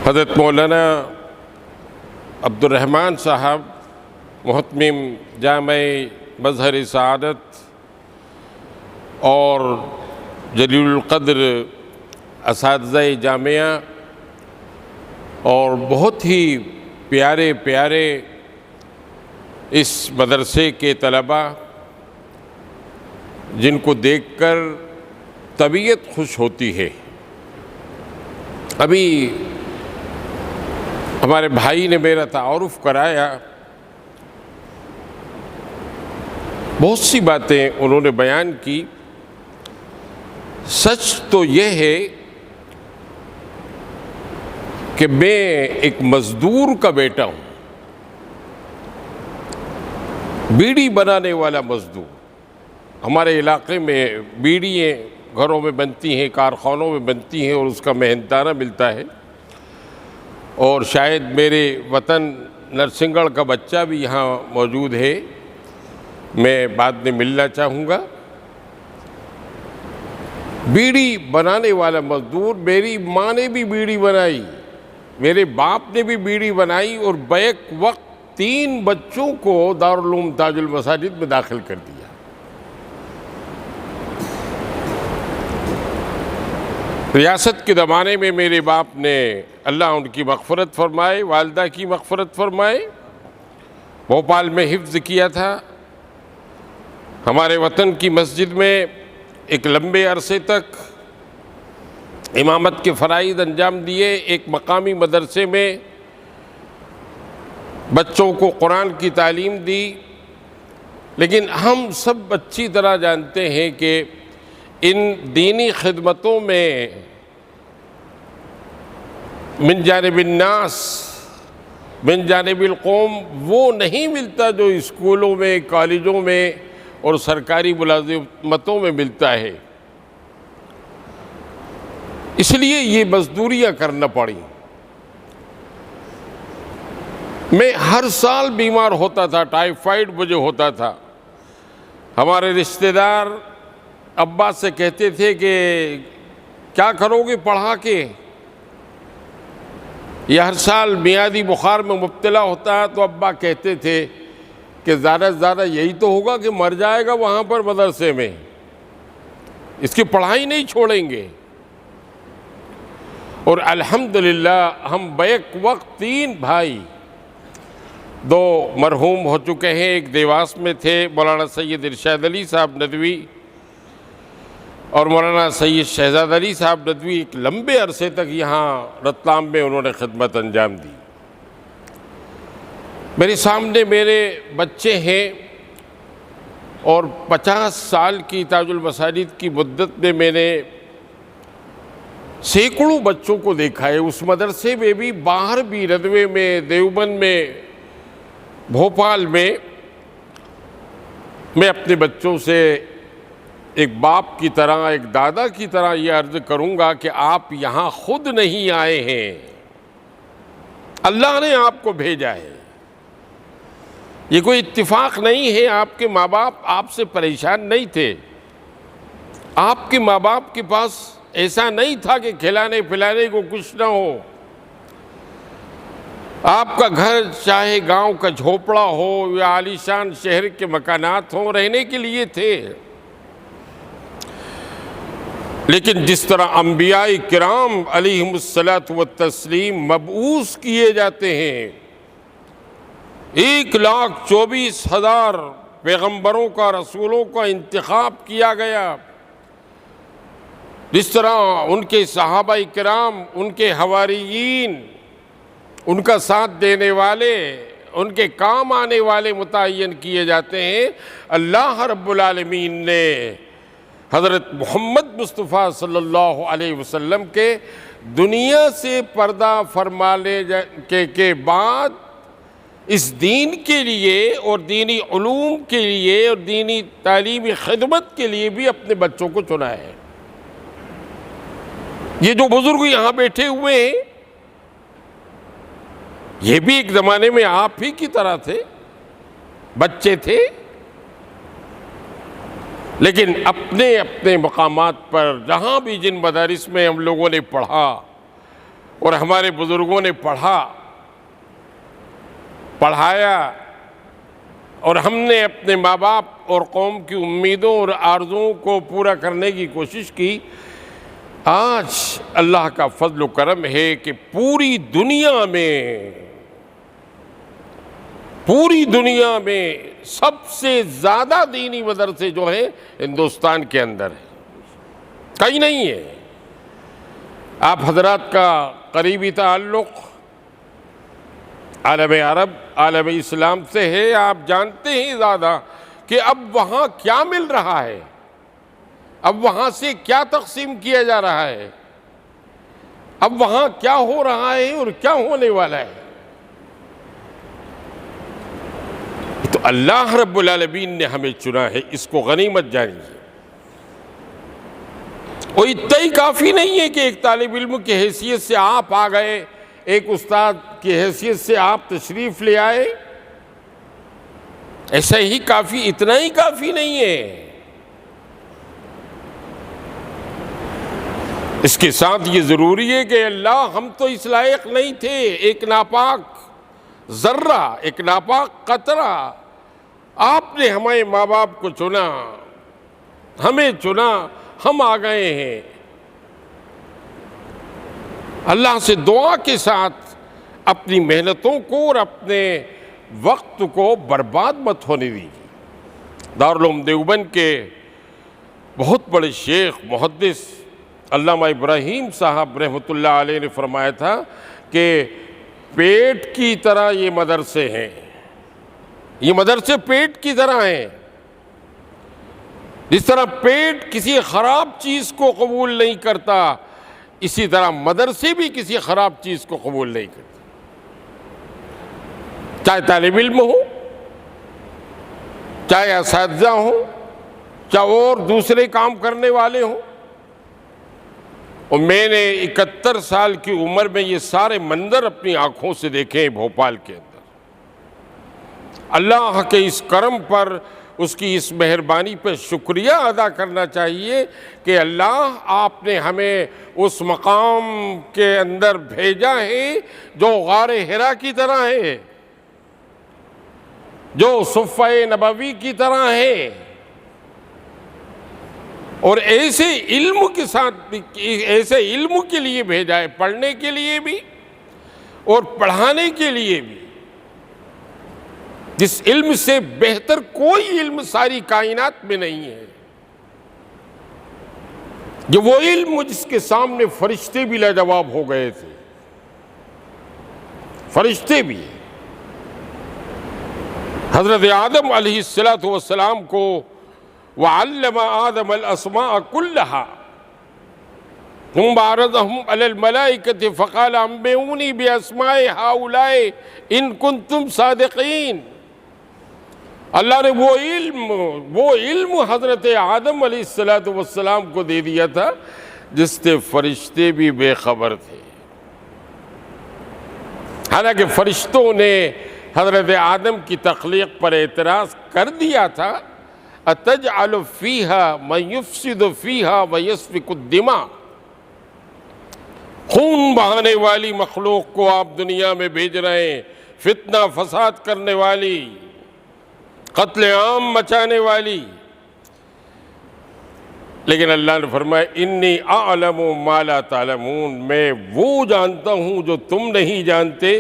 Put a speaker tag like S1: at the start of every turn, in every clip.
S1: حضرت مولانا عبد الرحمن صاحب محتمم جامع مظہر سعادت اور جلیل القدر اساتذہ جامعہ اور بہت ہی پیارے پیارے اس مدرسے کے طلباء جن کو دیکھ کر طبیعت خوش ہوتی ہے۔ ابھی ہمارے بھائی نے میرا تعارف کرایا، بہت سی باتیں انہوں نے بیان کی۔ سچ تو یہ ہے کہ میں ایک مزدور کا بیٹا ہوں، بیڑی بنانے والا مزدور۔ ہمارے علاقے میں بیڑیاں گھروں میں بنتی ہیں، کارخانوں میں بنتی ہیں اور اس کا محنتانہ ملتا ہے۔ اور شاید میرے وطن نرسنگڑھ کا بچہ بھی یہاں موجود ہے، میں بعد میں ملنا چاہوں گا۔ بیڑی بنانے والا مزدور، میری ماں نے بھی بیڑی بنائی، میرے باپ نے بھی بیڑی بنائی اور بیک وقت 3 بچوں کو دارالعلوم تاج المساجد میں داخل کر دیا۔ ریاست کے زمانے میں میرے باپ نے، اللہ ان کی مغفرت فرمائے، والدہ کی مغفرت فرمائے، بھوپال میں حفظ کیا تھا۔ ہمارے وطن کی مسجد میں ایک لمبے عرصے تک امامت کے فرائض انجام دیے، ایک مقامی مدرسے میں بچوں کو قرآن کی تعلیم دی۔ لیکن ہم سب اچھی طرح جانتے ہیں کہ ان دینی خدمتوں میں من جانب الناس من جانب القوم وہ نہیں ملتا جو اسکولوں میں، کالجوں میں اور سرکاری ملازمتوں میں ملتا ہے۔ اس لیے یہ مزدوریاں کرنا پڑی۔ میں ہر سال بیمار ہوتا تھا، ٹائیفائیڈ مجھے ہوتا تھا۔ ہمارے رشتہ دار ابا سے کہتے تھے کہ کیا کرو گے پڑھا کے؟ یہ ہر سال میادی بخار میں مبتلا ہوتا ہے، تو ابا کہتے تھے کہ زیادہ سے زیادہ یہی تو ہوگا کہ مر جائے گا وہاں پر مدرسے میں، اس کی پڑھائی نہیں چھوڑیں گے۔ اور الحمدللہ ہم بیک وقت 3 بھائی، 2 مرحوم ہو چکے ہیں، ایک دیواس میں تھے، مولانا سید ارشاد علی صاحب ندوی اور مولانا سید شہزاد علی صاحب ندوی، ایک لمبے عرصے تک یہاں رتلام میں انہوں نے خدمت انجام دی۔ میرے سامنے میرے بچے ہیں اور 50 سال کی تاج المساجد کی مدت میں میں نے سینکڑوں بچوں کو دیکھا ہے، اس مدرسے میں بھی، باہر بھی، ندوے میں، دیوبند میں، بھوپال میں۔ میں اپنے بچوں سے ایک باپ کی طرح، ایک دادا کی طرح یہ عرض کروں گا کہ آپ یہاں خود نہیں آئے ہیں، اللہ نے آپ کو بھیجا ہے۔ یہ کوئی اتفاق نہیں ہے، آپ کے ماں باپ آپ سے پریشان نہیں تھے، آپ کے ماں باپ کے پاس ایسا نہیں تھا کہ کھلانے پلانے کو کچھ نہ ہو۔ آپ کا گھر چاہے گاؤں کا جھوپڑا ہو یا عالیشان شہر کے مکانات ہوں، رہنے کے لیے تھے۔ لیکن جس طرح انبیاء کرام علیہم الصلاۃ والتسلیم مبعوث کیے جاتے ہیں، 1,24,000 پیغمبروں کا، رسولوں کا انتخاب کیا گیا، جس طرح ان کے صحابہ کرام، ان کے حواریین، ان کا ساتھ دینے والے، ان کے کام آنے والے متعین کیے جاتے ہیں، اللہ رب العالمین نے حضرت محمد مصطفیٰ صلی اللہ علیہ وسلم کے دنیا سے پردہ فرمانے کے بعد اس دین کے لیے اور دینی علوم کے لیے اور دینی تعلیمی خدمت کے لیے بھی اپنے بچوں کو چنا ہے۔ یہ جو بزرگ یہاں بیٹھے ہوئے ہیں، یہ بھی ایک زمانے میں آپ ہی کی طرح تھے، بچے تھے، لیکن اپنے اپنے مقامات پر جہاں بھی جن مدارس میں ہم لوگوں نے پڑھا، اور ہمارے بزرگوں نے پڑھایا، اور ہم نے اپنے ماں باپ اور قوم کی امیدوں اور آرزوؤں کو پورا کرنے کی کوشش کی۔ آج اللہ کا فضل و کرم ہے کہ پوری دنیا میں سب سے زیادہ دینی مدرسے جو ہیں ہندوستان کے اندر ہیں، کہیں نہیں ہے۔ آپ حضرات کا قریبی تعلق عالم عرب، عالم اسلام سے ہے، آپ جانتے ہیں زیادہ کہ اب وہاں کیا مل رہا ہے، اب وہاں سے کیا تقسیم کیا جا رہا ہے، اب وہاں کیا ہو رہا ہے اور کیا ہونے والا ہے۔ تو اللہ رب العالمین نے ہمیں چنا ہے، اس کو غنیمت جانیے۔ اور اتنا ہی کافی نہیں ہے کہ ایک طالب علم کی حیثیت سے آپ آ گئے، ایک استاد کی حیثیت سے آپ تشریف لے آئے، ایسا ہی کافی، اتنا ہی کافی نہیں ہے۔ اس کے ساتھ یہ ضروری ہے کہ اللہ، ہم تو اس لائق نہیں تھے، ایک ناپاک ذرہ، ایک ناپاک قطرہ، آپ نے ہمارے ماں باپ کو چنا، ہمیں چنا، ہم آ گئے ہیں۔ اللہ سے دعا کے ساتھ اپنی محنتوں کو اور اپنے وقت کو برباد مت ہونے دیجیے۔ دارالعلوم دیوبند کے بہت بڑے شیخ محدث علامہ ابراہیم صاحب رحمۃ اللہ علیہ نے فرمایا تھا کہ پیٹ کی طرح یہ مدرسے ہیں، یہ مدرسے پیٹ کی طرح ہیں۔ جس طرح پیٹ کسی خراب چیز کو قبول نہیں کرتا، اسی طرح مدرسے بھی کسی خراب چیز کو قبول نہیں کرتے، چاہے طالب علم ہو، چاہے اساتذہ ہوں، چاہے اور دوسرے کام کرنے والے ہوں۔ اور میں نے 71 سال کی عمر میں یہ سارے منظر اپنی آنکھوں سے دیکھے ہیں بھوپال کے اندر۔ اللہ کے اس کرم پر، اس کی اس مہربانی پر شکریہ ادا کرنا چاہیے کہ اللہ، آپ نے ہمیں اس مقام کے اندر بھیجا ہے جو غار حرا کی طرح ہے، جو صفہ نبوی کی طرح ہے، اور ایسے علم کے ساتھ، ایسے علم کے لیے بھیجا ہے، پڑھنے کے لیے بھی اور پڑھانے کے لیے بھی، جس علم سے بہتر کوئی علم ساری کائنات میں نہیں ہے۔ یہ وہ علم جس کے سامنے فرشتے بھی لاجواب ہو گئے تھے، فرشتے بھی۔ حضرت آدم علیہ السلام کو وَعَلَّمَ آدَمَ الْأَسْمَاءَ كُلَّهَا ثُمَّ عَرَضَهُمْ عَلَى الْمَلَائِكَةِ فَقَالَ أَنبِئُونِي بِأَسْمَاءِ هَؤُلَاءِ إِن كُنتُمْ صَادِقِينَ۔ اللہ نے وہ علم حضرت آدم علیہ السلام کو دے دیا تھا جس سے فرشتے بھی بے خبر تھے۔ حالانکہ فرشتوں نے حضرت آدم کی تخلیق پر اعتراض کر دیا تھا، أَتَجْعَلُ فِيهَا مَن يُفْسِدُ فِيهَا وَيَسْفِكُ الدِّمَاءَ، خون بہانے والی مخلوق کو آپ دنیا میں بھیج رہے ہیں، فتنہ فساد کرنے والی، قتل عام مچانے والی۔ لیکن اللہ نے فرمایا انی اعلم ما لا تعلمون، میں وہ جانتا ہوں جو تم نہیں جانتے۔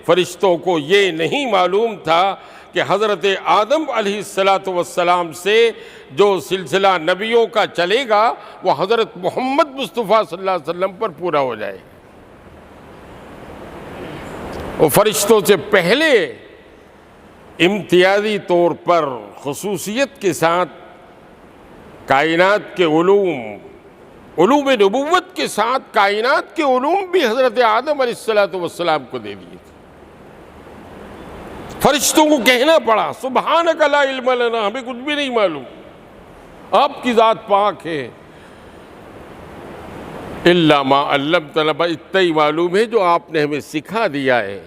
S1: فرشتوں کو یہ نہیں معلوم تھا کہ حضرت آدم علیہ السلام سے جو سلسلہ نبیوں کا چلے گا وہ حضرت محمد مصطفیٰ صلی اللہ علیہ وسلم پر پورا ہو جائے گا۔ وہ فرشتوں سے پہلے امتیازی طور پر خصوصیت کے ساتھ کائنات کے علوم نبوت کے ساتھ کائنات کے علوم بھی حضرت آدم علیہ السلام کو دے دیے تھے۔ فرشتوں کو کہنا پڑا سبحانک لا علم لنا، ہمیں کچھ بھی نہیں معلوم، آپ کی ذات پاک ہے، الا ما علمتنا، اتنا ہی معلوم ہے جو آپ نے ہمیں سکھا دیا ہے،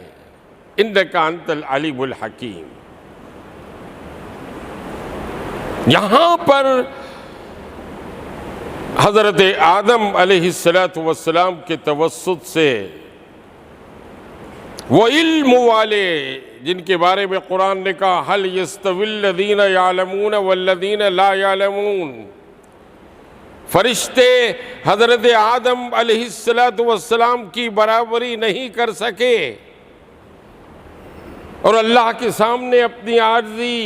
S1: انک انت العلیم الحکیم۔ یہاں پر حضرت آدم علیہ السلام کے توسط سے وہ علم والے جن کے بارے میں قرآن نے کہا هل يستوي الذين يعلمون والذين لا يعلمون، فرشتے حضرت آدم علیہ السلام کی برابری نہیں کر سکے اور اللہ کے سامنے اپنی عاجزی،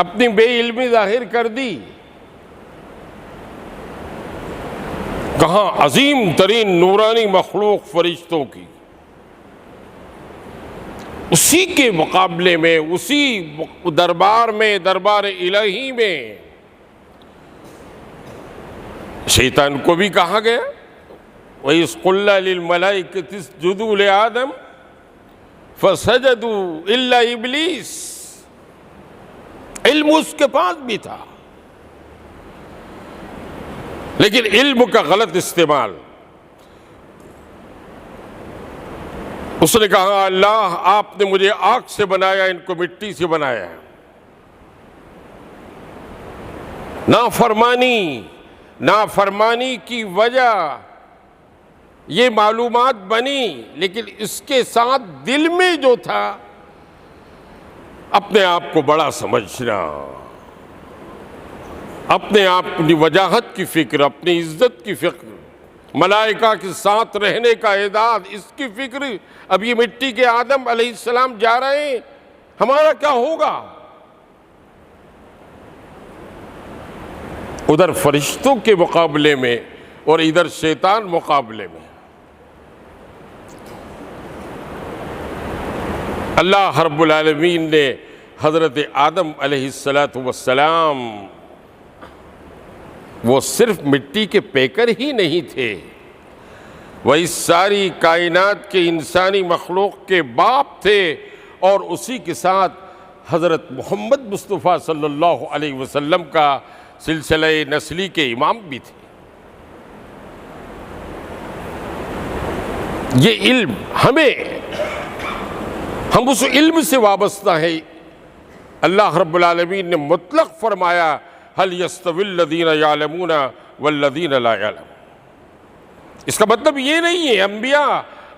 S1: اپنی بے علمی ظاہر کر دی۔ کہاں عظیم ترین نورانی مخلوق فرشتوں کی، اسی کے مقابلے میں، اسی دربار میں، دربار الہی میں شیطان کو بھی کہا گیا وَإِذْ قُلْنَا لِلْمَلَائِكَةِ اسْجُدُوا لِآدَمَ فَسَجَدُوا إِلَّا إِبْلِيسَ، علم اس کے پاس بھی تھا لیکن علم کا غلط استعمال۔ اس نے کہا اللہ آپ نے مجھے آگ سے بنایا، ان کو مٹی سے بنایا ہے۔ نافرمانی کی وجہ یہ معلومات بنی، لیکن اس کے ساتھ دل میں جو تھا اپنے آپ کو بڑا سمجھنا، اپنے آپ کی وجاہت کی فکر، اپنی عزت کی فکر، ملائکہ کے ساتھ رہنے کا اعداد، اس کی فکر۔ اب یہ مٹی کے آدم علیہ السلام جا رہے ہیں، ہمارا کیا ہوگا؟ ادھر فرشتوں کے مقابلے میں اور ادھر شیطان مقابلے میں۔ اللہ رب العالمین نے حضرت آدم علیہ السلام، وہ صرف مٹی کے پیکر ہی نہیں تھے، وہ اس ساری کائنات کے انسانی مخلوق کے باپ تھے، اور اسی کے ساتھ حضرت محمد مصطفیٰ صلی اللہ علیہ وسلم کا سلسلہ نسلی کے امام بھی تھے۔ یہ علم ہم اس علم سے وابستہ ہیں۔ اللہ رب العالمین نے مطلق فرمایا هل يستوي الذين يعلمون والذين لا يعلمون، اس کا مطلب یہ نہیں ہے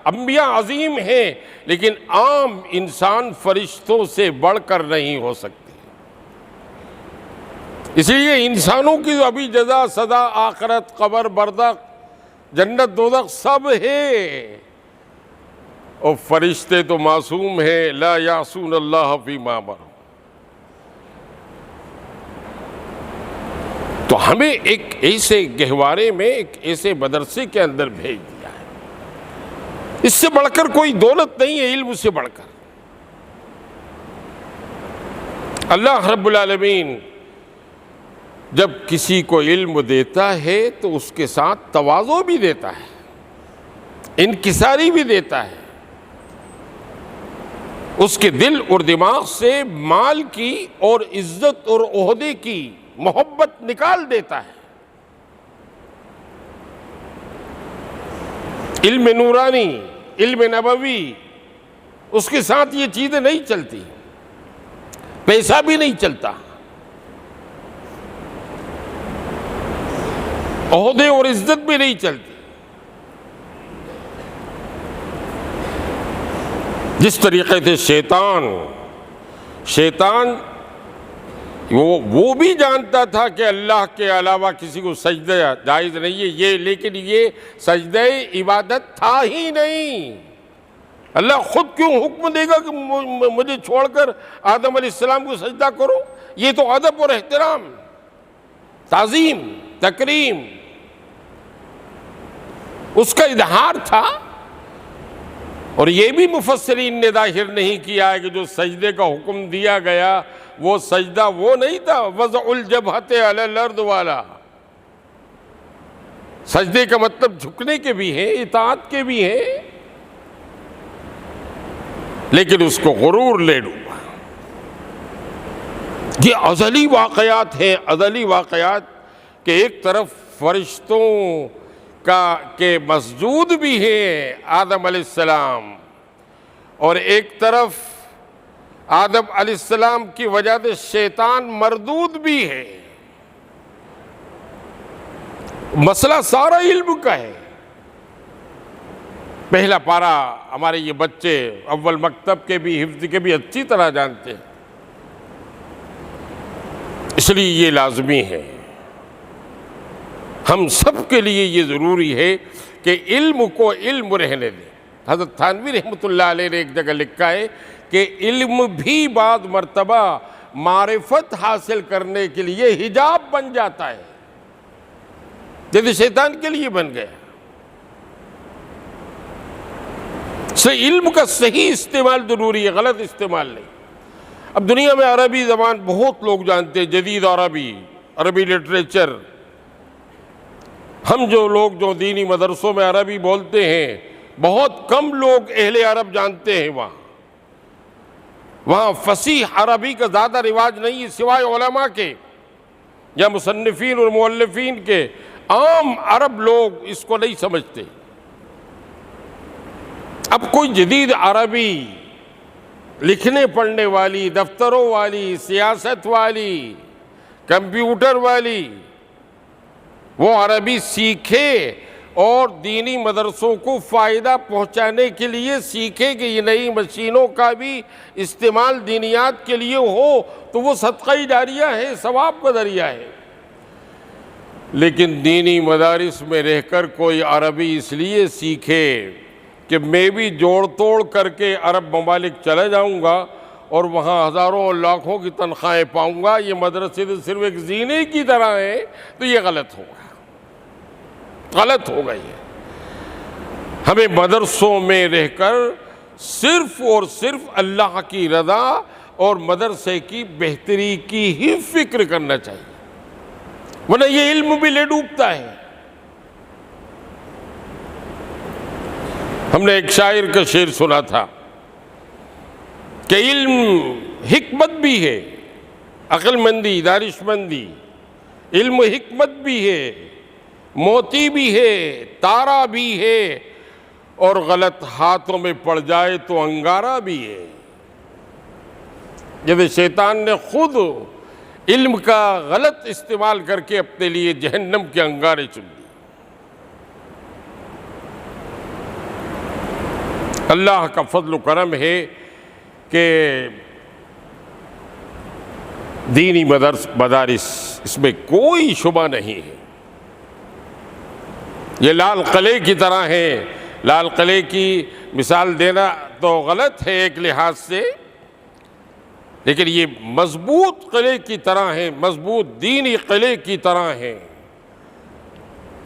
S1: انبیاء عظیم ہیں لیکن عام انسان فرشتوں سے بڑھ کر نہیں ہو سکتے، اس لیے انسانوں کی ابھی جزا سزا، آخرت، قبر، برزخ، جنت، دوزخ سب ہے، اور فرشتے تو معصوم ہیں، لا یعصون اللہ فیما امرهم۔ تو ہمیں ایک ایسے گہوارے میں، ایک ایسے مدرسے کے اندر بھیج دیا ہے، اس سے بڑھ کر کوئی دولت نہیں ہے، علم سے بڑھ کر۔ اللہ رب العالمین جب کسی کو علم دیتا ہے تو اس کے ساتھ تواضع بھی دیتا ہے، انکساری بھی دیتا ہے، اس کے دل اور دماغ سے مال کی اور عزت اور عہدے کی محبت نکال دیتا ہے۔ علم نورانی، علم نبوی، اس کے ساتھ یہ چیزیں نہیں چلتی، پیسہ بھی نہیں چلتا، عہدے اور عزت بھی نہیں چلتی۔ جس طریقے سے شیطان وہ بھی جانتا تھا کہ اللہ کے علاوہ کسی کو سجدہ جائز نہیں ہے، لیکن یہ سجدہ عبادت تھا ہی نہیں۔ اللہ خود کیوں حکم دے گا کہ مجھے چھوڑ کر آدم علیہ السلام کو سجدہ کرو؟ یہ تو ادب اور احترام، تعظیم، تکریم، اس کا اظہار تھا۔ اور یہ بھی مفسرین نے ظاہر نہیں کیا ہے کہ جو سجدے کا حکم دیا گیا وہ سجدہ وہ نہیں تھا وضع الجبہۃ علی الارض والا۔ سجدے کا مطلب جھکنے کے بھی ہیں، اطاعت کے بھی ہیں، لیکن اس کو غرور لے ڈوبا۔ یہ ازلی واقعات ہیں، ازلی واقعات کہ ایک طرف فرشتوں کے مسجود بھی ہیں آدم علیہ السلام، اور ایک طرف آدم علیہ السلام کی وجہ سے شیطان مردود بھی ہے۔ مسئلہ سارا علم کا ہے، پہلا پارہ ہمارے یہ بچے اول مکتب کے بھی حفظ کے بھی اچھی طرح جانتے ہیں، اس لیے یہ لازمی ہے، ہم سب کے لیے یہ ضروری ہے کہ علم کو علم رہنے دیں۔ حضرت تھانوی رحمۃ اللہ علیہ نے ایک جگہ لکھا ہے کہ علم بھی بعض مرتبہ معرفت حاصل کرنے کے لیے حجاب بن جاتا ہے، جیسے شیطان کے لیے بن گیا۔ علم کا صحیح استعمال ضروری ہے، غلط استعمال نہیں۔ اب دنیا میں عربی زبان بہت لوگ جانتے ہیں، جدید عربی لٹریچر۔ ہم جو لوگ جو دینی مدرسوں میں عربی بولتے ہیں، بہت کم لوگ اہل عرب جانتے ہیں۔ وہاں فصیح عربی کا زیادہ رواج نہیں ہے، سوائے علماء کے یا مصنفین اور مؤلفین کے۔ عام عرب لوگ اس کو نہیں سمجھتے۔ اب کوئی جدید عربی لکھنے پڑھنے والی، دفتروں والی، سیاست والی، کمپیوٹر والی، وہ عربی سیکھے اور دینی مدرسوں کو فائدہ پہنچانے کے لیے سیکھے کہ یہ نئی مشینوں کا بھی استعمال دینیات کے لیے ہو، تو وہ صدقہ جاریہ ہے، ثواب کا ذریعہ ہے۔ لیکن دینی مدارس میں رہ کر کوئی عربی اس لیے سیکھے کہ میں بھی جوڑ توڑ کر کے عرب ممالک چلے جاؤں گا اور وہاں ہزاروں اور لاکھوں کی تنخواہیں پاؤں گا، یہ مدرسے تو صرف ایک زینے کی طرح ہے، تو یہ غلط ہوگا، غلط ہوگا۔ یہ ہمیں مدرسوں میں رہ کر صرف اور صرف اللہ کی رضا اور مدرسے کی بہتری کی ہی فکر کرنا چاہیے، ورنہ یہ علم بھی لے ڈوبتا ہے۔ ہم نے ایک شاعر کا شعر سنا تھا کہ علم حکمت بھی ہے، عقل مندی، دانش مندی، علم حکمت بھی ہے، موتی بھی ہے، تارا بھی ہے، اور غلط ہاتھوں میں پڑ جائے تو انگارہ بھی ہے۔ جب شیطان نے خود علم کا غلط استعمال کر کے اپنے لیے جہنم کے انگارے چن لیے۔ اللہ کا فضل و کرم ہے کہ دینی مدارس اس میں کوئی شبہ نہیں ہے، یہ لال قلعے کی طرح ہیں۔ لال قلعے کی مثال دینا تو غلط ہے ایک لحاظ سے، لیکن یہ مضبوط قلعے کی طرح ہیں، مضبوط دینی قلعے کی طرح ہیں۔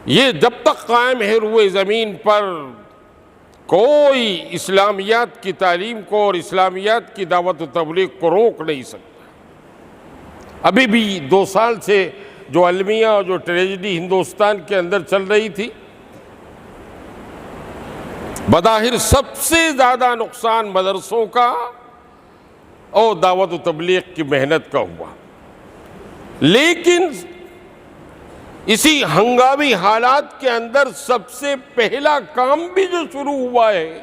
S1: یہ جب تک قائم ہے روئے زمین پر، کوئی اسلامیات کی تعلیم کو اور اسلامیات کی دعوت و تبلیغ کو روک نہیں سکتا۔ ابھی بھی 2 سال سے جو المیہ اور جو ٹریجڈی ہندوستان کے اندر چل رہی تھی، بظاہر سب سے زیادہ نقصان مدرسوں کا اور دعوت و تبلیغ کی محنت کا ہوا، لیکن اسی ہنگامی حالات کے اندر سب سے پہلا کام بھی جو شروع ہوا ہے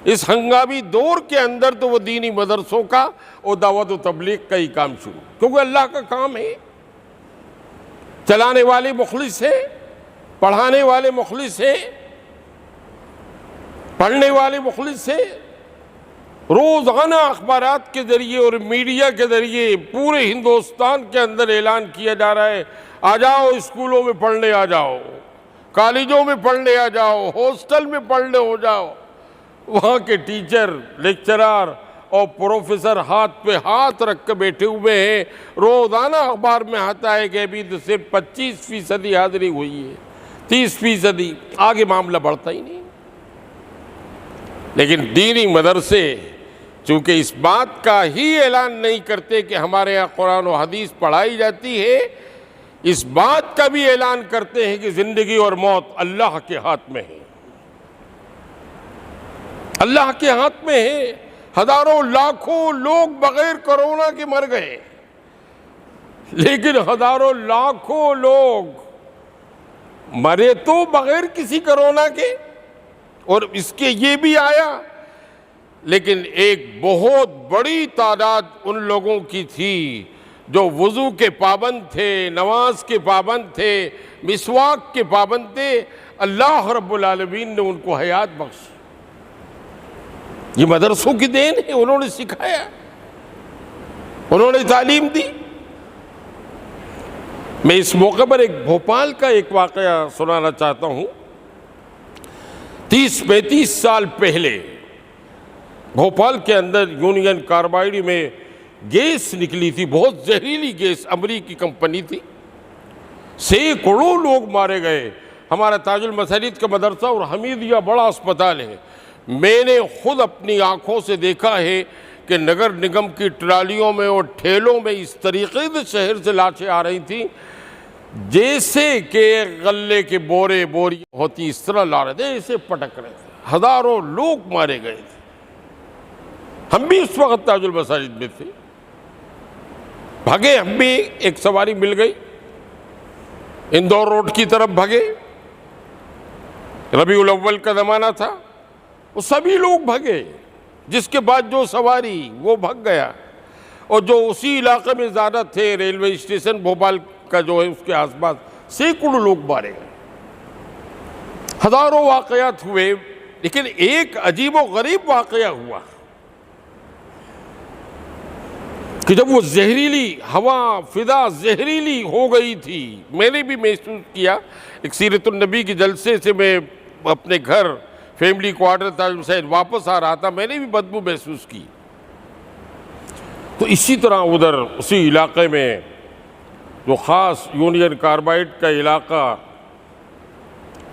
S1: اس ہنگامی دور کے اندر، تو وہ دینی مدرسوں کا اور دعوت و تبلیغ کا ہی کام شروع، کیونکہ اللہ کا کام ہے۔ چلانے والے مخلص ہیں، پڑھانے والے مخلص ہیں، پڑھنے والے مخلص ہیں۔ روزانہ اخبارات کے ذریعے اور میڈیا کے ذریعے پورے ہندوستان کے اندر اعلان کیا جا رہا ہے، آ جاؤ اسکولوں میں پڑھنے، آ جاؤ کالجوں میں پڑھنے، آ جاؤ ہاسٹل میں پڑھنے، ہو جاؤ۔ وہاں کے ٹیچر، لیکچرار اور پروفیسر ہاتھ پہ ہاتھ رکھ کے بیٹھے ہوئے ہیں۔ روزانہ اخبار میں آتا ہے کہ ابھی تو صرف 25% حاضری ہوئی ہے، 30%، آگے معاملہ بڑھتا ہی نہیں۔ لیکن دینی مدرسے چونکہ اس بات کا ہی اعلان نہیں کرتے کہ ہمارے یہاں قرآن و حدیث پڑھائی جاتی ہے، اس بات کا بھی اعلان کرتے ہیں کہ زندگی اور موت اللہ کے ہاتھ میں ہے، اللہ کے ہاتھ میں ہے۔ ہزاروں لاکھوں لوگ بغیر کرونا کے مر گئے، لیکن ہزاروں لاکھوں لوگ مرے تو بغیر کسی کرونا کے، اور اس کے یہ بھی آیا، لیکن ایک بہت بڑی تعداد ان لوگوں کی تھی جو وضو کے پابند تھے، نماز کے پابند تھے، مسواک کے پابند تھے، اللہ رب العالمین نے ان کو حیات بخشی۔ یہ مدرسوں کی دین ہے، انہوں نے سکھایا، انہوں نے تعلیم دی۔ میں اس موقع پر ایک بھوپال کا ایک واقعہ سنانا چاہتا ہوں۔ 30-35 سال پہلے بھوپال کے اندر یونین کاربائڈ میں گیس نکلی تھی، بہت زہریلی گیس، امریکی کمپنی تھی، سینکڑوں لوگ مارے گئے۔ ہمارا تاج المساجد کا مدرسہ اور حمیدیہ بڑا اسپتال ہے، میں نے خود اپنی آنکھوں سے دیکھا ہے کہ نگر نگم کی ٹرالیوں میں اور ٹھیلوں میں اس طریقے سے شہر سے لاشیں آ رہی تھیں جیسے کہ غلے کے بوری ہوتی، اس طرح لا رہے تھے، ایسے پٹک رہے تھے، ہزاروں لوگ مارے گئے تھے۔ ہم بھی اس وقت تاج المساجد میں تھے، بھگے، ہم بھی ایک سواری مل گئی، اندور روڈ کی طرف بھگے، ربیع الاول کا زمانہ تھا، وہ سبھی لوگ بھگے، جس کے بعد جو سواری وہ بھگ گیا، اور جو اسی علاقے میں زیادہ تھے، ریلوے اسٹیشن بھوپال کا جو ہے اس کے آس پاس سینکڑوں لوگ مارے گئے، ہزاروں واقعات ہوئے۔ لیکن ایک عجیب و غریب واقعہ ہوا کہ جب وہ زہریلی ہوا فضا زہریلی ہو گئی تھی، میں نے بھی محسوس کیا۔ ایک سیرت النبی کے جلسے سے میں اپنے گھر فیملی کوارٹر تاج المساجد واپس آ رہا تھا، میں نے بھی بدبو محسوس کی۔ تو اسی طرح ادھر اسی علاقے میں جو خاص یونین کاربائڈ کا علاقہ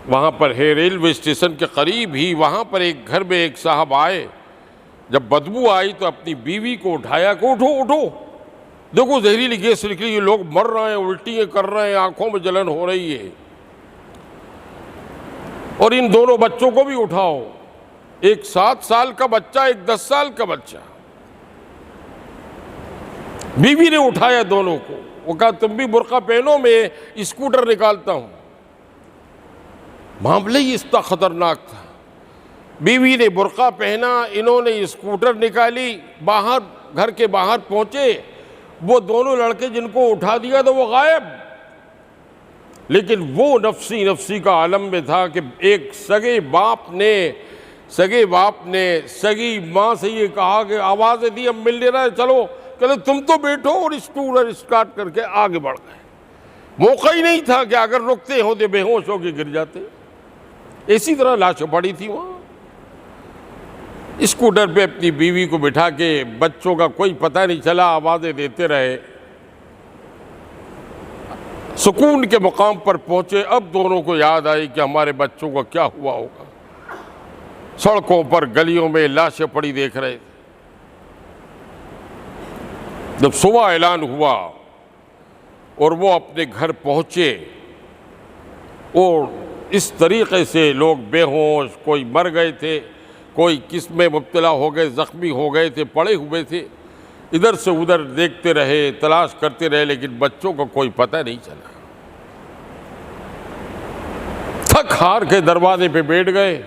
S1: وہاں پر ہے، ریلوے اسٹیشن کے قریب ہی، وہاں پر ایک گھر میں ایک صاحب آئے، جب بدبو آئی تو اپنی بیوی کو اٹھایا کہ اٹھو اٹھو، دیکھو زہریلی گیس نکلی، یہ لوگ مر رہے ہیں، الٹیاں کر رہے ہیں، آنکھوں میں جلن ہو رہی ہے، اور ان دونوں بچوں کو بھی اٹھاؤ، ایک 7 سال کا بچہ، ایک 10 سال کا بچہ۔ بیوی نے اٹھایا دونوں کو، وہ کہا تم بھی برقع پہنو، میں اسکوٹر نکالتا ہوں۔ معاملہ ہی اس طرح خطرناک تھا، بیوی نے برقع پہنا، انہوں نے اسکوٹر نکالی، باہر گھر کے باہر پہنچے، وہ دونوں لڑکے جن کو اٹھا دیا تو وہ غائب، لیکن وہ نفسی کا عالم میں تھا کہ ایک سگے باپ نے سگی ماں سے یہ کہا کہ آوازیں دی، اب مل نہیں رہا ہے، چلو چلو تم تو بیٹھو، اور اسکوٹر اسٹارٹ کر کے آگے بڑھ گئے۔ موقع ہی نہیں تھا کہ اگر رکتے ہوتے بے ہوش ہو کے گر جاتے۔ اسی طرح لاشیں پڑی تھی وہاں۔ اسکوٹر پہ اپنی بیوی کو بٹھا کے بچوں کا کوئی پتہ نہیں چلا، آوازیں دیتے رہے، سکون کے مقام پر پہنچے۔ اب دونوں کو یاد آئی کہ ہمارے بچوں کا کیا ہوا ہوگا۔ سڑکوں پر گلیوں میں لاشیں پڑی دیکھ رہے تھے۔ جب صبح اعلان ہوا اور وہ اپنے گھر پہنچے، اور اس طریقے سے لوگ بے ہوش، کوئی مر گئے تھے، کوئی کس میں مبتلا ہو گئے، زخمی ہو گئے تھے، پڑے ہوئے تھے، ادھر سے ادھر دیکھتے رہے، تلاش کرتے رہے، لیکن بچوں کا کوئی پتہ نہیں چلا۔ تھک ہار کے دروازے پہ بیٹھ گئے،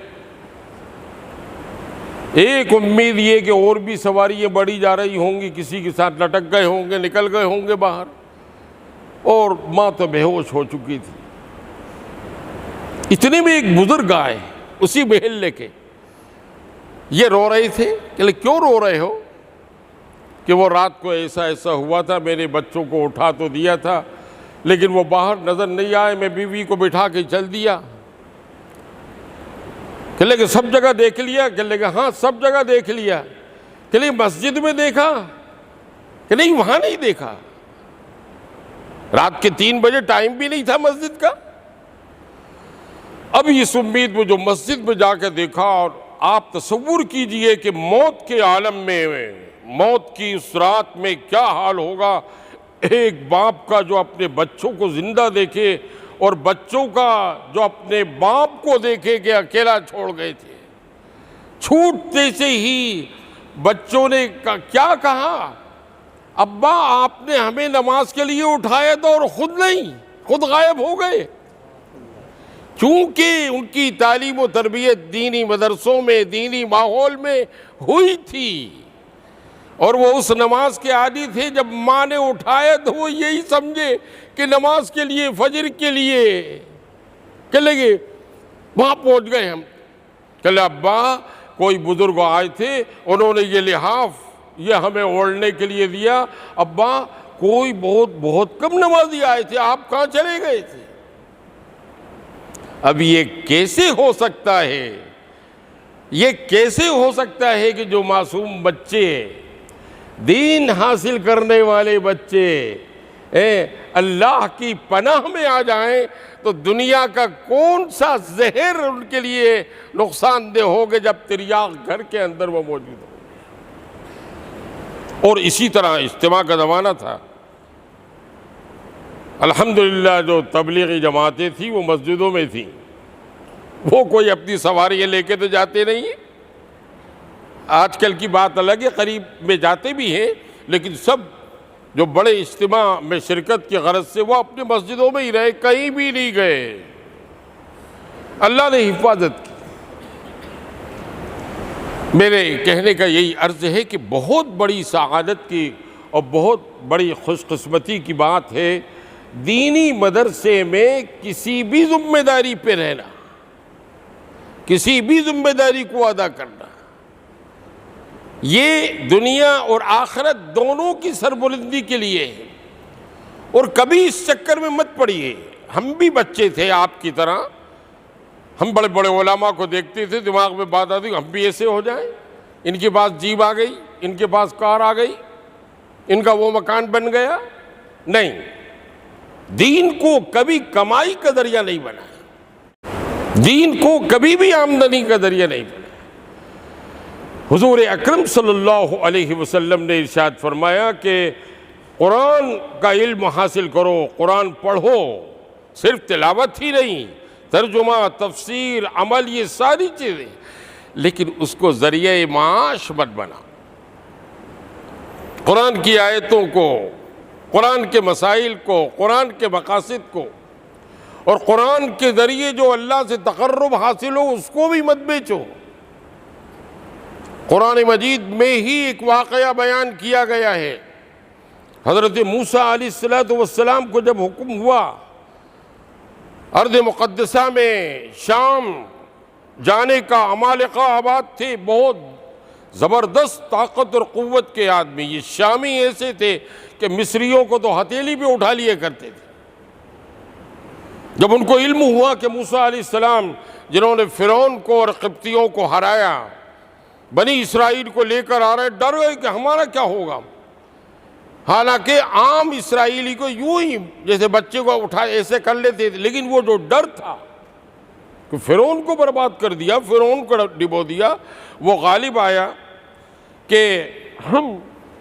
S1: ایک امید یہ کہ اور بھی سواریاں بڑھی جا رہی ہوں گی، کسی کے ساتھ لٹک گئے ہوں گے، نکل گئے ہوں گے باہر، اور ماں تو بے ہوش ہو چکی تھی۔ اتنے میں ایک بزرگ آئے اسی محلے کے، یہ رو رہے تھے کہ کیوں رو رہے ہو؟ کہ وہ رات کو ایسا ہوا تھا، میں نے بچوں کو اٹھا تو دیا تھا لیکن وہ باہر نظر نہیں آئے، میں بیوی کو بٹھا کے چل دیا۔ کہ لے کہ سب جگہ دیکھ لیا؟ کہ لے کہ ہاں سب جگہ دیکھ لیا۔ کہ لے مسجد میں دیکھا؟ کہ نہیں وہاں نہیں دیکھا، رات کے 3 بجے ٹائم بھی نہیں تھا مسجد کا۔ اب اس امید میں جو مسجد میں جا کے دیکھا، اور آپ تصور کیجئے کہ موت کے عالم میں، موت کی اس رات میں کیا حال ہوگا ایک باپ کا جو اپنے بچوں کو زندہ دیکھے، اور بچوں کا جو اپنے باپ کو دیکھے کہ اکیلا چھوڑ گئے تھے۔ چھوٹتے سے ہی بچوں نے کیا کہا؟ ابا آپ نے ہمیں نماز کے لیے اٹھایا تھا اور خود نہیں، خود غائب ہو گئے۔ چونکہ ان کی تعلیم و تربیت دینی مدرسوں میں، دینی ماحول میں ہوئی تھی، اور وہ اس نماز کے عادی تھے، جب ماں نے اٹھایا تو وہ یہی سمجھے کہ نماز کے لیے، فجر کے لیے کہ لگے وہاں پہنچ گئے ہم. کہ ابا کوئی بزرگ آئے تھے، انہوں نے یہ لحاف یہ ہمیں اوڑھنے کے لیے دیا. ابا کوئی بہت کم نمازی آئے تھے، آپ کہاں چلے گئے تھے؟ اب یہ کیسے ہو سکتا ہے؟ یہ کیسے ہو سکتا ہے کہ جو معصوم بچے، دین حاصل کرنے والے بچے اللہ کی پناہ میں آ جائیں تو دنیا کا کون سا زہر ان کے لیے نقصان دہ ہوگا جب تریاق گھر کے اندر وہ موجود ہو. اور اسی طرح اجتماع کا زمانہ تھا. الحمدللہ جو تبلیغی جماعتیں تھیں وہ مسجدوں میں تھیں، وہ کوئی اپنی سواریاں لے کے تو جاتے نہیں ہیں. آج کل کی بات الگ ہے، قریب میں جاتے بھی ہیں، لیکن سب جو بڑے اجتماع میں شرکت کی غرض سے وہ اپنے مسجدوں میں ہی رہے، کہیں بھی نہیں گئے. اللہ نے حفاظت کی. میرے کہنے کا یہی عرض ہے کہ بہت بڑی سعادت کی اور بہت بڑی خوش قسمتی کی بات ہے دینی مدرسے میں کسی بھی ذمہ داری پہ رہنا، کسی بھی ذمہ داری کو ادا کرنا. یہ دنیا اور آخرت دونوں کی سربلندی کے لیے ہے. اور کبھی اس چکر میں مت پڑیے. ہم بھی بچے تھے آپ کی طرح، ہم بڑے بڑے علماء کو دیکھتے تھے، دماغ میں بات آتی ہم بھی ایسے ہو جائیں، ان کے پاس جیب آ گئی، ان کے پاس کار آ گئی، ان کا وہ مکان بن گیا. نہیں، دین کو کبھی کمائی کا ذریعہ نہیں بنا، دین کو کبھی بھی آمدنی کا ذریعہ نہیں بنا. حضور اکرم صلی اللہ علیہ وسلم نے ارشاد فرمایا کہ قرآن کا علم حاصل کرو، قرآن پڑھو، صرف تلاوت ہی نہیں، ترجمہ، تفسیر، عمل، یہ ساری چیزیں، لیکن اس کو ذریعہ معاش مت بنا. قرآن کی آیتوں کو، قرآن کے مسائل کو، قرآن کے مقاصد کو اور قرآن کے ذریعے جو اللہ سے تقرب حاصل ہو اس کو بھی مت بیچو. قرآن مجید میں ہی ایک واقعہ بیان کیا گیا ہے. حضرت موسیٰ علیہ السلام کو جب حکم ہوا ارض مقدسہ میں شام جانے کا، عمالقہ آباد تھے، بہت زبردست طاقت اور قوت کے آدمی. یہ شامی ایسے تھے کہ مصریوں کو تو ہتھیلی پہ اٹھا لیا کرتے تھے. جب ان کو علم ہوا کہ موسیٰ علیہ السلام جنہوں نے فرعون کو اور قبطیوں کو ہرایا بنی اسرائیل کو لے کر آ رہے، ڈر گئے کہ ہمارا کیا ہوگا. حالانکہ عام اسرائیلی کو یوں ہی جیسے بچے کو اٹھا ایسے کر لیتے تھے، لیکن وہ جو ڈر تھا کہ فرعون کو برباد کر دیا، فرعون کو ڈبو دیا، وہ غالب آیا کہ ہم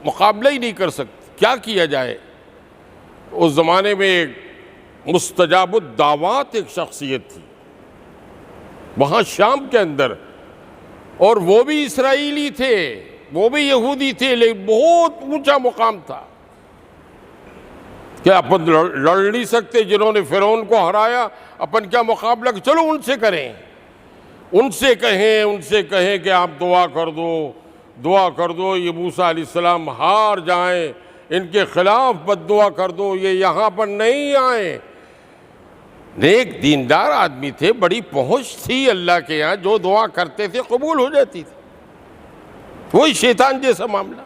S1: مقابلہ ہی نہیں کر سکتے، کیا کیا جائے. اس زمانے میں ایک مستجاب الدعوات ایک شخصیت تھی وہاں شام کے اندر، اور وہ بھی اسرائیلی تھے، وہ بھی یہودی تھے، لیکن بہت اونچا مقام تھا کہ اپن لڑ نہیں سکتے. جنہوں نے فرعون کو ہرایا اپن کیا مقابلہ، چلو ان سے کریں، ان سے کہیں کہ آپ دعا کر دو یہ موسیٰ علیہ السلام ہار جائیں، ان کے خلاف بد دعا کر دو، یہ یہاں پر نہیں آئیں. نیک دیندار آدمی تھے، بڑی پہنچ تھی اللہ کے یہاں، جو دعا کرتے تھے قبول ہو جاتی تھی. وہی شیطان جیسا معاملہ.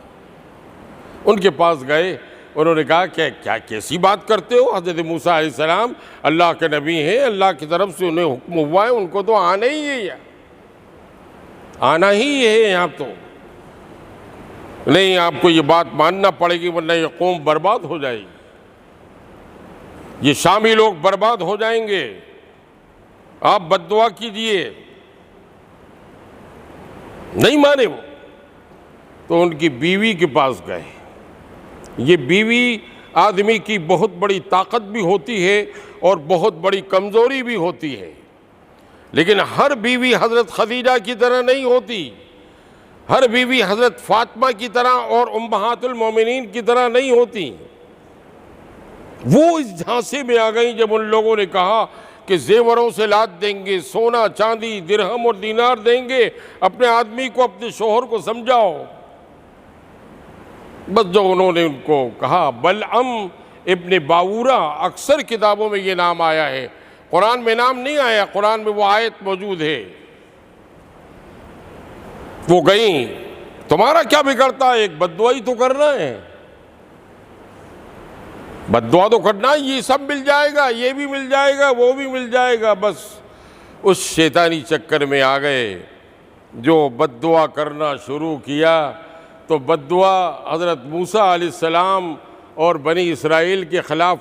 S1: ان کے پاس گئے، انہوں نے کہا کہ کیا کیسی بات کرتے ہو؟ حضرت موسیٰ علیہ السلام اللہ کے نبی ہیں، اللہ کی طرف سے انہیں حکم ہوا ہے، ان کو تو آنا ہی ہے، آنا ہی ہے یہاں. تو نہیں، آپ کو یہ بات ماننا پڑے گی ورنہ یہ قوم برباد ہو جائے گی، یہ شامی لوگ برباد ہو جائیں گے، آپ بد دعا کیجئے. نہیں مانے وہ، تو ان کی بیوی کے پاس گئے. یہ بیوی آدمی کی بہت بڑی طاقت بھی ہوتی ہے اور بہت بڑی کمزوری بھی ہوتی ہے، لیکن ہر بیوی حضرت خدیجہ کی طرح نہیں ہوتی، ہر بیوی حضرت فاطمہ کی طرح اور امہات المومنین کی طرح نہیں ہوتی. وہ اس جھانسے میں آ گئیں جب ان لوگوں نے کہا کہ زیوروں سے لاد دیں گے، سونا چاندی درہم اور دینار دیں گے، اپنے آدمی کو، اپنے شوہر کو سمجھاؤ. بس جو انہوں نے ان کو کہا، بلعم ابن باورا، اکثر کتابوں میں یہ نام آیا ہے، قرآن میں نام نہیں آیا، قرآن میں وہ آیت موجود ہے۔ وہ گئیں، تمہارا کیا بگڑتا ہے، ایک بد دعائی تو کرنا ہے، بد دعا تو کرنا ہے، یہ سب مل جائے گا، یہ بھی مل جائے گا، وہ بھی مل جائے گا۔ بس اس شیطانی چکر میں آ گئے، جو بد دعا کرنا شروع کیا تو بد دعا حضرت موسیٰ علیہ السلام اور بنی اسرائیل کے خلاف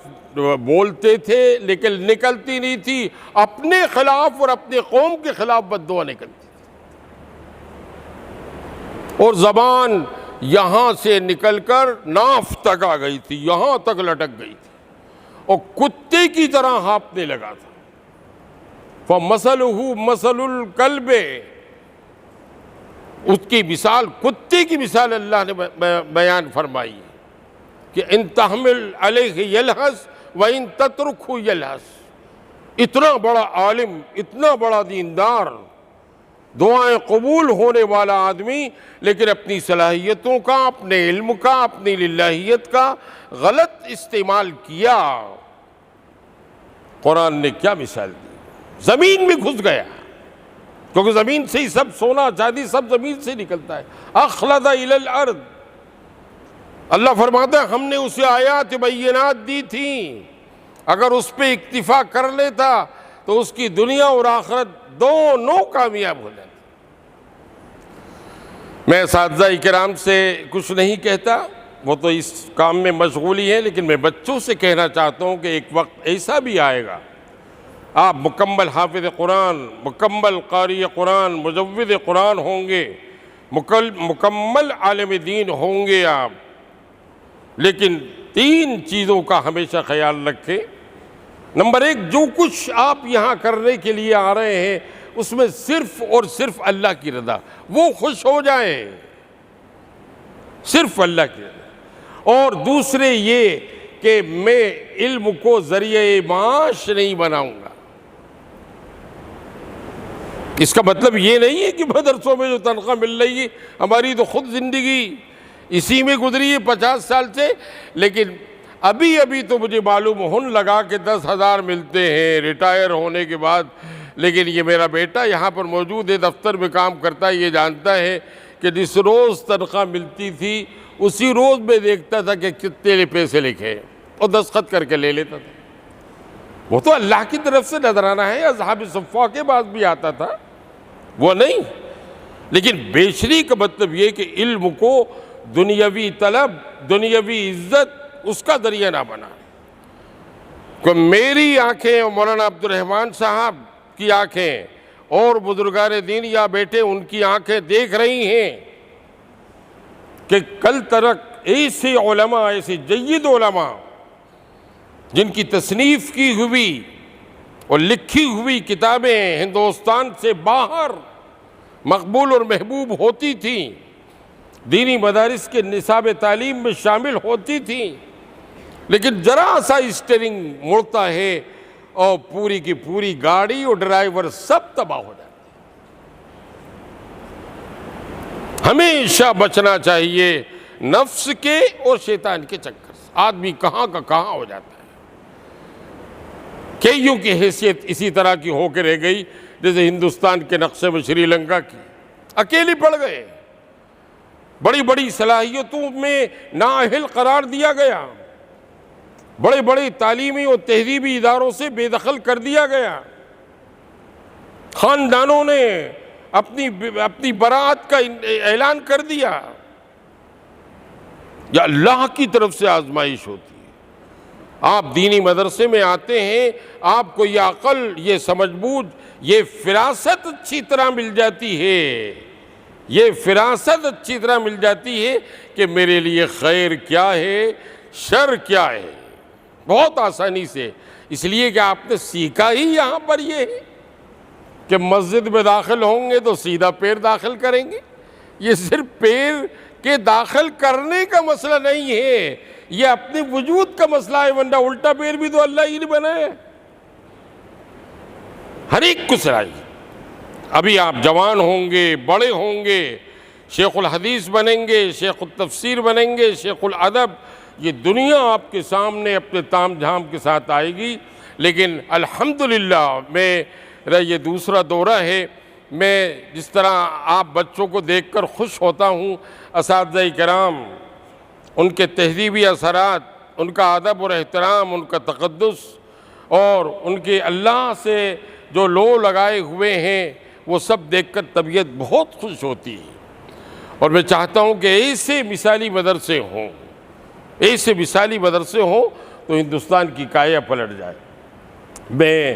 S1: بولتے تھے لیکن نکلتی نہیں تھی، اپنے خلاف اور اپنے قوم کے خلاف بد دعا نکلتی تھی، اور زبان یہاں سے نکل کر ناف تک آ گئی تھی، یہاں تک لٹک گئی تھی، اور کتے کی طرح ہانپنے لگا تھا۔ فَمَثَلُهُ مَثَلُ الْكَلْبِ، اس کی مثال کتے کی مثال اللہ نے بیان فرمائی کہ ان تحمل علیہ یلہث وَإِن تَتْرُكْهُ یلہث۔ اتنا بڑا عالم، اتنا بڑا دیندار، دعائیں قبول ہونے والا آدمی، لیکن اپنی صلاحیتوں کا، اپنے علم کا، اپنی للہیت کا غلط استعمال کیا۔ قرآن نے کیا مثال دی؟ زمین میں گھس گیا، کیونکہ زمین سے ہی سب، سونا چاندی سب زمین سے نکلتا ہے۔ اخلد الی الارض، اللہ فرماتا ہے ہم نے اسے آیات بینات دی تھیں، اگر اس پہ اکتفا کر لیتا تو اس کی دنیا اور آخرت دونوں کامیاب ہو جاتی۔ میں اساتذہ کرام سے کچھ نہیں کہتا، وہ تو اس کام میں مشغول ہی ہیں، لیکن میں بچوں سے کہنا چاہتا ہوں کہ ایک وقت ایسا بھی آئے گا، آپ مکمل حافظ قرآن، مکمل قاری قرآن، مجود قرآن ہوں گے، مکمل عالم دین ہوں گے آپ، لیکن 3 چیزوں کا ہمیشہ خیال رکھیں۔ نمبر 1، جو کچھ آپ یہاں کرنے کے لیے آ رہے ہیں اس میں صرف اور صرف اللہ کی رضا، وہ خوش ہو جائیں، صرف اللہ کی رضا۔ اور دوسرے یہ کہ میں علم کو ذریعہ معاش نہیں بناؤں گا۔ اس کا مطلب یہ نہیں ہے کہ مدرسوں میں جو تنخواہ مل رہی ہے، ہماری تو خود زندگی اسی میں گزری ہے 50 سال سے، لیکن ابھی تو مجھے معلوم ہن لگا کہ 10,000 ملتے ہیں ریٹائر ہونے کے بعد، لیکن یہ میرا بیٹا یہاں پر موجود ہے، دفتر میں کام کرتا ہے، یہ جانتا ہے کہ جس روز تنخواہ ملتی تھی اسی روز میں دیکھتا تھا کہ کتنے پیسے لکھے اور دستخط کر کے لے لیتا تھا۔ وہ تو اللہ کی طرف سے نظرانہ ہے، اصحاب صفہ کے بعد بھی آتا تھا، وہ نہیں۔ لیکن بیشری کا مطلب یہ کہ علم کو دنیاوی طلب، دنیاوی عزت اس کا ذریعہ نہ بنا۔ کہ میری آنکھیں اور مولانا عبد الرحمن صاحب کی آنکھیں اور بزرگان دین یا بیٹے ان کی آنکھیں دیکھ رہی ہیں کہ کل تک ایسے علماء، ایسے جید علماء جن کی تصنیف کی ہوئی اور لکھی ہوئی کتابیں ہندوستان سے باہر مقبول اور محبوب ہوتی تھیں، دینی مدارس کے نصاب تعلیم میں شامل ہوتی تھیں، لیکن ذرا سا اسٹیئرنگ مڑتا ہے اور پوری کی پوری گاڑی اور ڈرائیور سب تباہ ہو جاتے۔ ہمیشہ بچنا چاہیے نفس کے اور شیطان کے چکر سے، آدمی کہاں کا کہاں ہو جاتا ہے۔ کئیوں کی حیثیت اسی طرح کی ہو کے رہ گئی جیسے ہندوستان کے نقشے میں سری لنکا کی، اکیلی پڑ گئے، بڑی بڑی صلاحیتوں میں نااہل قرار دیا گیا، بڑے بڑے تعلیمی اور تہذیبی اداروں سے بے دخل کر دیا گیا، خاندانوں نے اپنی برات کا اعلان کر دیا۔ یا اللہ کی طرف سے آزمائش ہوتی ہے۔ آپ دینی مدرسے میں آتے ہیں، آپ کو یہ عقل، یہ سمجھ بوجھ، یہ فراست اچھی طرح مل جاتی ہے، یہ فراست اچھی طرح مل جاتی ہے کہ میرے لیے خیر کیا ہے، شر کیا ہے، بہت آسانی سے۔ اس لیے کہ آپ نے سیکھا ہی یہاں پر یہ ہے کہ مسجد میں داخل ہوں گے تو سیدھا پیر داخل کریں گے۔ یہ صرف پیر کے داخل کرنے کا مسئلہ نہیں ہے، یہ اپنے وجود کا مسئلہ ہے، ورنہ الٹا پیر بھی تو اللہ ہی نے بنایا ہے۔ ہر ایک کو صلاحیت، ابھی آپ جوان ہوں گے، بڑے ہوں گے، شیخ الحدیث بنیں گے، شیخ التفسیر بنیں گے، شیخ الادب، یہ دنیا آپ کے سامنے اپنے تام جھام کے ساتھ آئے گی۔ لیکن الحمدللہ میرا یہ دوسرا دورہ ہے، میں جس طرح آپ بچوں کو دیکھ کر خوش ہوتا ہوں، اساتذہ کرام، ان کے تہذیبی اثرات، ان کا ادب اور احترام، ان کا تقدس اور ان کے اللہ سے جو لو لگائے ہوئے ہیں، وہ سب دیکھ کر طبیعت بہت خوش ہوتی ہے۔ اور میں چاہتا ہوں کہ ایسے مثالی مدرسے ہوں، ایسے مثالی مدرسے ہوں تو ہندوستان کی کایا پلٹ جائے۔ میں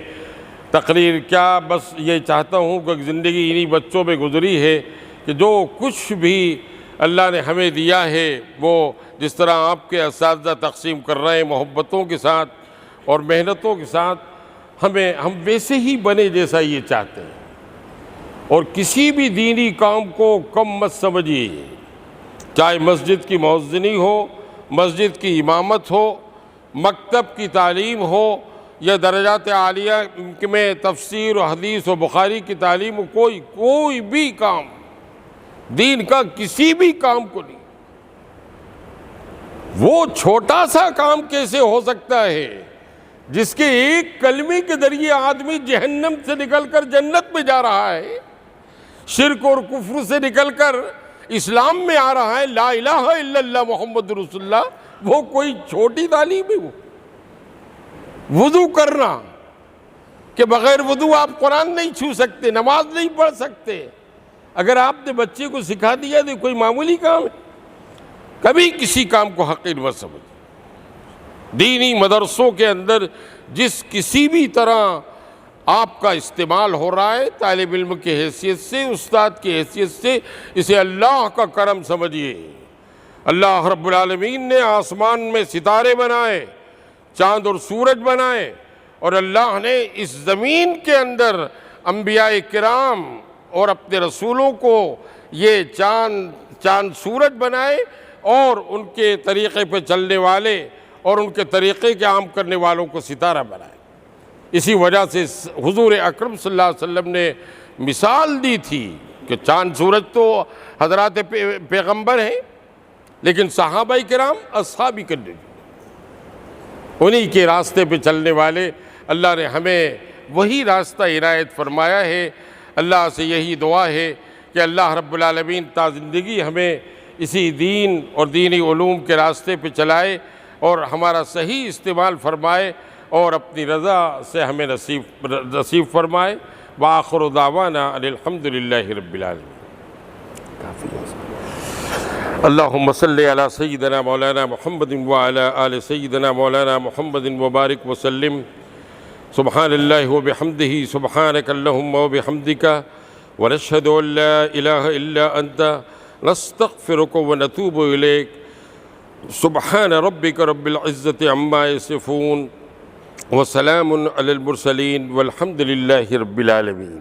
S1: تقریر کیا بس یہ چاہتا ہوں کہ زندگی انہی بچوں میں گزری ہے کہ جو کچھ بھی اللہ نے ہمیں دیا ہے وہ جس طرح آپ کے اساتذہ تقسیم کر رہے ہیں محبتوں کے ساتھ اور محنتوں کے ساتھ، ہم ویسے ہی بنے جیسا یہ چاہتے ہیں۔ اور کسی بھی دینی کام کو کم مت سمجھیے، چاہے مسجد کی مؤذنی ہو، مسجد کی امامت ہو، مکتب کی تعلیم ہو، یا درجات عالیہ میں تفسیر و حدیث و بخاری کی تعلیم ہو، کوئی بھی کام دین کا کسی بھی کام کو نہیں۔ وہ چھوٹا سا کام کیسے ہو سکتا ہے جس کے ایک کلمے کے ذریعے آدمی جہنم سے نکل کر جنت میں جا رہا ہے، شرک اور کفر سے نکل کر اسلام میں آ رہا ہے، لا الہ الا اللہ محمد رسول اللہ، وہ کوئی چھوٹی تعلیم ہے؟ وہ وضو کرنا کہ بغیر وضو آپ قرآن نہیں چھو سکتے، نماز نہیں پڑھ سکتے، اگر آپ نے بچے کو سکھا دیا تو کوئی معمولی کام ہے؟ کبھی کسی کام کو حقیر مت سمجھ۔ دینی مدرسوں کے اندر جس کسی بھی طرح آپ کا استعمال ہو رہا ہے، طالب علم کی حیثیت سے، استاد کی حیثیت سے، اسے اللہ کا کرم سمجھیے۔ اللہ رب العالمین نے آسمان میں ستارے بنائے، چاند اور سورج بنائے، اور اللہ نے اس زمین کے اندر انبیاء کرام اور اپنے رسولوں کو یہ چاند سورج بنائے اور ان کے طریقے پہ چلنے والے اور ان کے طریقے کے عام کرنے والوں کو ستارہ بنائے۔ اسی وجہ سے حضور اکرم صلی اللہ علیہ وسلم نے مثال دی تھی کہ چاند سورج تو حضرات پیغمبر ہیں، لیکن صحابہ کرام اصحاب کرام انہی کے راستے پہ چلنے والے، اللہ نے ہمیں وہی راستہ عنایت فرمایا ہے۔ اللہ سے یہی دعا ہے کہ اللہ رب العالمین تا زندگی ہمیں اسی دین اور دینی علوم کے راستے پہ چلائے اور ہمارا صحیح استعمال فرمائے اور اپنی رضا سے ہمیں نصیب فرمائے۔ وآخر دعوانا ان الحمد للہ رب العالمین۔ اللہم صلی علی سیدنا مولانا محمد وعلی آل سیدنا مولانا محمد وبارک وسلم۔ سبحان اللہ وبحمدہ، سبحانک اللہم وبحمدک، ونشہد ان لا الہ الا انت، نستغفرک ونتوب الیک۔ سبحان ربک رب العزت عما یصفون، وسلام علی المرسلین، والحمد للہ رب العالمین۔